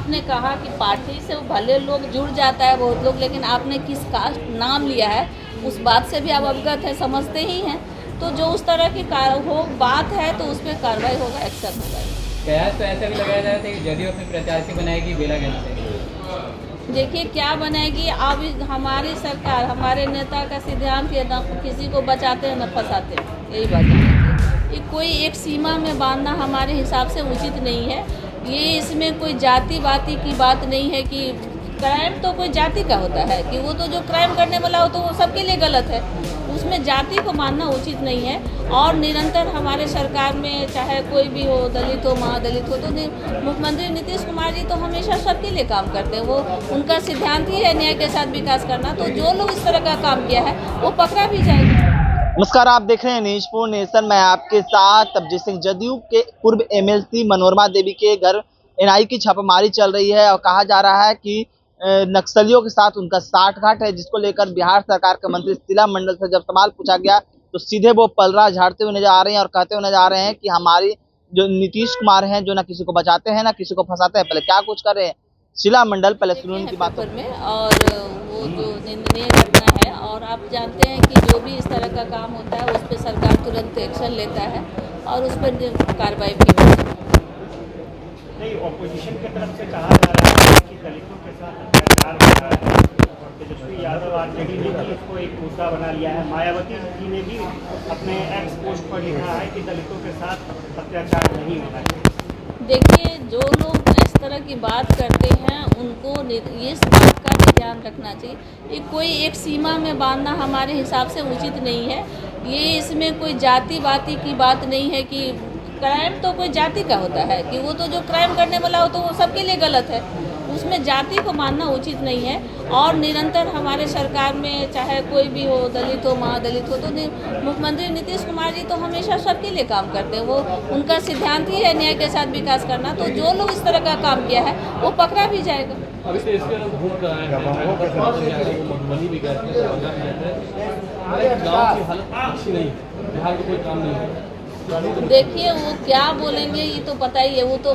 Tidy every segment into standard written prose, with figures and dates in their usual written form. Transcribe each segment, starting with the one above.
आपने कहा कि पार्टी से भले लोग जुड़ जाता है बहुत लोग, लेकिन आपने किस कास्ट नाम लिया है उस बात से भी आप अवगत हैं, समझते ही हैं। तो जो उस तरह की बात है तो उस पर कार्रवाई होगा, एक्शन होगा। कयास तो ऐसा भी लगाया जा रहा था कि जदयू अपने प्रत्याशी बनाएगी बेलागंज से। देखिए क्या बनाएगी, अब हमारी सरकार, हमारे नेता का सिद्धांत है न किसी को बचाते हैं न फंसाते हैं, यही बात है। ये कोई एक सीमा में बांधना हमारे हिसाब से उचित नहीं है। ये इसमें कोई जाति बाती की बात नहीं है कि क्राइम तो कोई जाति का होता है कि वो तो जो क्राइम करने वाला हो तो वो सबके लिए गलत है, उसमें जाति को मानना उचित नहीं है। और निरंतर हमारे सरकार में चाहे कोई भी हो, दलित हो, महादलित हो, तो मुख्यमंत्री नीतीश कुमार जी तो हमेशा सबके लिए काम करते हैं। वो उनका सिद्धांत ही है न्याय के साथ विकास करना। तो जो लोग इस तरह का काम किया है वो पकड़ा भी जाएगा। नमस्कार, आप देख रहे हैं न्यूज़ फॉर नेशन। मैं आपके साथ अभिजीत सिंह। जदयू के पूर्व एमएलसी मनोरमा देवी के घर एनआई की छापामारी चल रही है और कहा जा रहा है कि नक्सलियों के साथ उनका साठगांठ है, जिसको लेकर बिहार सरकार के मंत्री शीला मंडल से जब सवाल पूछा गया तो सीधे वो पलड़ा झाड़ते हुए नजर आ रहे हैं और कहते हुए नजर आ रहे हैं कि हमारी जो नीतीश कुमार हैं जो ना किसी को बचाते हैं ना किसी को फंसाते हैं। पहले क्या कुछ कर रहे हैं शीला मंडल, पहले सुनिए उनकी बात में। और वो जो निंदनीय घटना है, और आप जानते हैं कि जो भी इस तरह का काम होता है उस पर सरकार तुरंत एक्शन लेता है और उस पर कार्रवाई भी होती है। नहीं, ऑपोजिशन की तरफ से कहा जा रहा है कि दलितों के साथ अत्याचार हो रहा है और तेजस्वी यादव आरजेडी ने भी इसको एक मुद्दा बना लिया है। मायावती जी ने भी अपने एक्स पोस्ट पर लिखा है कि दलितों के साथ अत्याचार नहीं होना चाहिए। देखिए, जो लोग इस तरह की बात करते हैं उनको ये इस बात का भी ध्यान रखना चाहिए। ये कोई एक सीमा में बांधना हमारे हिसाब से उचित नहीं है। ये इसमें कोई जाति बाती की बात नहीं है कि क्राइम तो कोई जाति का होता है कि वो तो जो क्राइम करने वाला हो तो वो सबके लिए गलत है, उसमें जाति को मानना उचित नहीं है। और निरंतर हमारे सरकार में चाहे कोई भी हो, दलित हो, महादलित हो, तो मुख्यमंत्री नीतीश कुमार जी तो हमेशा सबके लिए काम करते हैं। वो उनका सिद्धांत ही है न्याय के साथ विकास करना। तो जो लोग इस तरह का काम किया है वो पकड़ा भी जाएगा। अभी तो इसके अंदर घूम रहा है मधुबनी भी गए थे, गाँव की हालत अच्छी नहीं, बिहार में कोई काम नहीं है। देखिए वो क्या बोलेंगे ये तो पता ही है। वो तो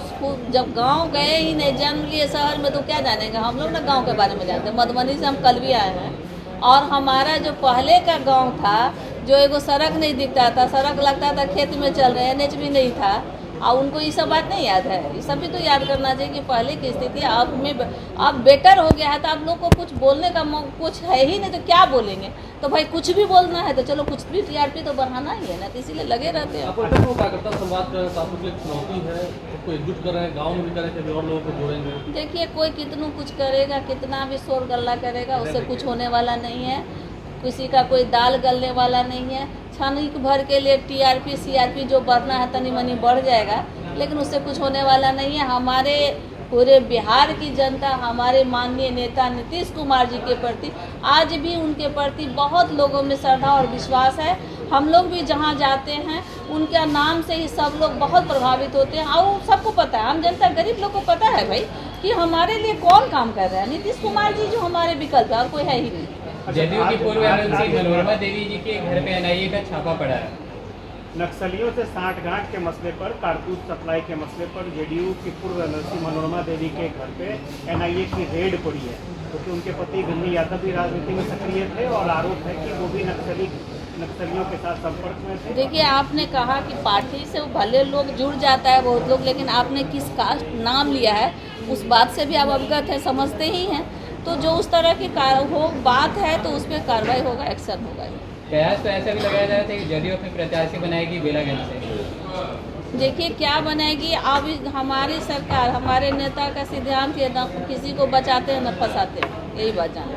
जब गांव गए ही नहीं, जन्म लिए शहर में, तो क्या जानेंगे। हम लोग ना गांव के बारे में जानते हैं। मधुबनी से हम कल भी आए हैं और हमारा जो पहले का गांव था, जो एगो सड़क नहीं दिखता था, सड़क लगता था खेत में चल रहे हैं, एनएच भी नहीं था, और उनको ये सब बात नहीं याद है। ये सब भी तो याद करना चाहिए कि पहले की स्थिति अब बेटर हो गया है। तो आप लोग को कुछ बोलने का कुछ है ही नहीं तो क्या बोलेंगे। तो भाई कुछ भी बोलना है तो चलो कुछ भी टीआरपी तो बढ़ाना ही है ना, तो इसीलिए लगे रहते हैं। संवाद कर चुनौती है, सबको एकजुट कर रहे हैं, गाँव में भी करें कभी और लोगों को जोड़ेंगे। देखिए कोई कितना कुछ करेगा, कितना भी शोर गल्ला करेगा, उससे कुछ होने वाला नहीं है। किसी का कोई दाल गलने वाला नहीं है। क्षणिक भर के लिए टीआरपी सीआरपी जो बढ़ना है तनी मनी बढ़ जाएगा, लेकिन उससे कुछ होने वाला नहीं है। हमारे पूरे बिहार की जनता हमारे माननीय नेता नीतीश कुमार जी के प्रति आज भी उनके प्रति बहुत लोगों में श्रद्धा और विश्वास है। हम लोग भी जहाँ जाते हैं उनके नाम से ही सब लोग बहुत प्रभावित होते हैं। और सबको पता है, आम जनता गरीब लोग को पता है भाई कि हमारे लिए कौन काम कर रहा है। नीतीश कुमार जी जो हमारे विकल्प है, और कोई है ही नहीं। जदयू की पूर्व एमएलसी मनोरमा देवी जी के घर पे एनआईए का छापा पड़ा है। नक्सलियों से साठगांठ के मसले पर, कारतूस सप्लाई के मसले पर जदयू की पूर्व एमएलसी मनोरमा देवी के घर पे एनआईए की रेड पड़ी है, क्योंकि उनके पति गन्नी यादव भी राजनीति में सक्रिय थे और आरोप है कि वो भी नक्सलियों के साथ संपर्क में थे। देखिए, आपने कहा कि पार्टी से भले लोग जुड़ जाता है बहुत लोग, लेकिन आपने किस कास्ट नाम लिया है उस बात से भी आप अवगत हैं, समझते ही हैं। तो जो उस तरह की बात है तो उस पर कार्रवाई होगा, एक्शन होगा। कयास तो ऐसा भी लगाया जा रहा था कि जदयू अपने प्रत्याशी बनाएगी बेलागंज से। देखिए क्या बनाएगी, अब हमारी सरकार, हमारे नेता का सिद्धांत है न किसी को बचाते हैं न फंसाते हैं, यही बात जाना।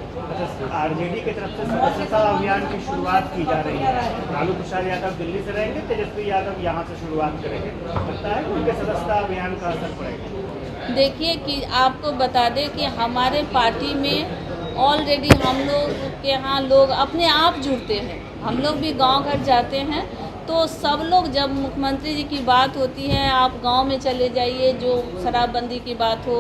आरजेडी की तरफ से सदस्यता अभियान की शुरुआत की जा रही है। लालू प्रसाद यादव दिल्ली से रहेंगे, तेजस्वी यादव यहाँ से शुरुआत करेंगे। लगता है उनके सदस्यता अभियान का असर पड़ेगा। देखिए कि आपको बता दें कि हमारे पार्टी में ऑलरेडी हम लोग के यहाँ लोग अपने आप जुड़ते हैं। हम लोग भी गांव घर जाते हैं तो सब लोग, जब मुख्यमंत्री जी की बात होती है, आप गांव में चले जाइए, जो शराबबंदी की बात हो,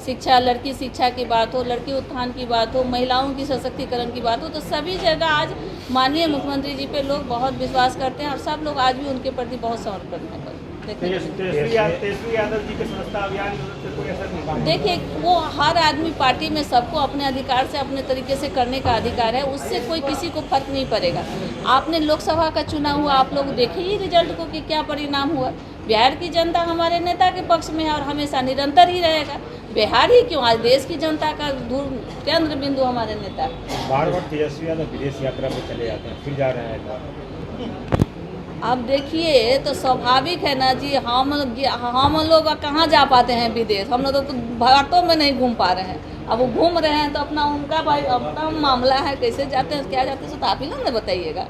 शिक्षा, लड़की शिक्षा की बात हो, लड़की उत्थान की बात हो, महिलाओं की सशक्तिकरण की बात हो, तो सभी जगह आज माननीय मुख्यमंत्री जी पे लोग बहुत विश्वास करते हैं और सब लोग आज भी उनके प्रति बहुत समर्पित हैं। देखने को मिला। तेजस्वी यादव जी के स्वच्छता अभियान से कोई असर नहीं? देखिए, वो हर आदमी पार्टी में सबको अपने अधिकार से अपने तरीके से करने का अधिकार है, उससे कोई किसी को फर्क नहीं पड़ेगा। आपने लोकसभा का चुनाव हुआ, आप लोग देखे ही रिजल्ट को कि क्या परिणाम हुआ। बिहार की जनता हमारे नेता के पक्ष में है और हमेशा निरंतर ही रहेगा। बिहार ही क्यों, आज देश की जनता का केंद्र बिंदु हमारे नेता है। बार बार तेजस्वी यादव विदेश यात्रा पे चले जाते हैं, फिर जा रहे हैं। अब देखिए, तो स्वाभाविक है ना जी, हम लोग कहाँ जा पाते हैं विदेश, हम लोग तो भारतों में नहीं घूम पा रहे हैं। अब वो घूम रहे हैं तो अपना उनका भाई अपना मामला है, कैसे जाते हैं क्या जाते हैं तो आप ही ना बताइएगा।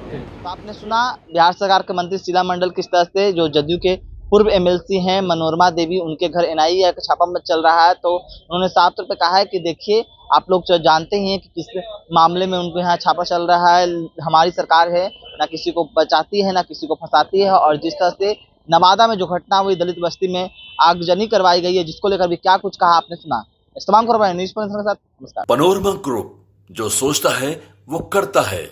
तो आपने सुना बिहार सरकार के मंत्री शीला मंडल किस तरह से जो जदयू के पूर्व एमएलसी हैं मनोरमा देवी, उनके घर एनआईए का छापा चल रहा है। तो उन्होंने साफ तौर पे कहा है कि देखिए, आप लोग जानते ही हैं कि किस मामले में उनके यहाँ छापा चल रहा है। हमारी सरकार है, ना किसी को बचाती है ना किसी को फंसाती है। और जिस तरह से नवादा में जो घटना हुई, दलित बस्ती में आगजनी करवाई गई है, जिसको लेकर भी क्या कुछ कहा आपने सुना। इस तमाम खबरों न्यूज़ के साथ नमस्कार। पनोरमा ग्रुप, जो सोचता है वो करता है।